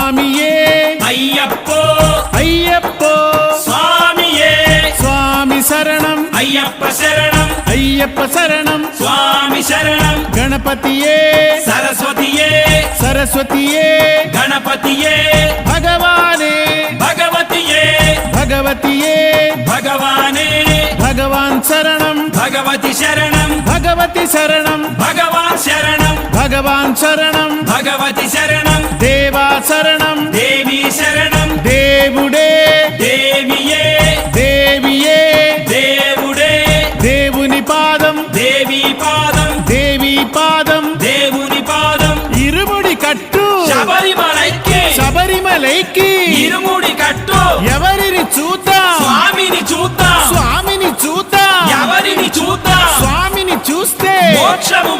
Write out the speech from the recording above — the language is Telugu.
స్వామియే అయ్యప్పో అయ్యప్పో స్వామియే స్వామి శరణం అయ్యప్ప శరణం అయ్యప్ప శరణం స్వామి శరణం గణపతియే సరస్వతియే సరస్వతియే గణపతియే భగవానే భగవతియే భగవతియే భగవానే భగవాన్ శరణం భగవతి శరణం భగవతి శరణం భగవాన్ శరణం భగవాన్ శరణం భగవతి శరణం దేవా శరణం దేవి శరణం దేవుడే దేవియే దేవియే దేవుడే దేవుని పాదం దేవి పాదం దేవి పాదం దేవుని పాదం ఇరుముడి కట్టు శబరిమలైకి శబరిమలైకి ఇరుముడి కట్టు ఎవరిని చూద్దాం స్వామిని చూద్దాం స్వామిని చూద్దాం ఎవరిని చూద్దాం స్వామిని చూస్తే మోక్షము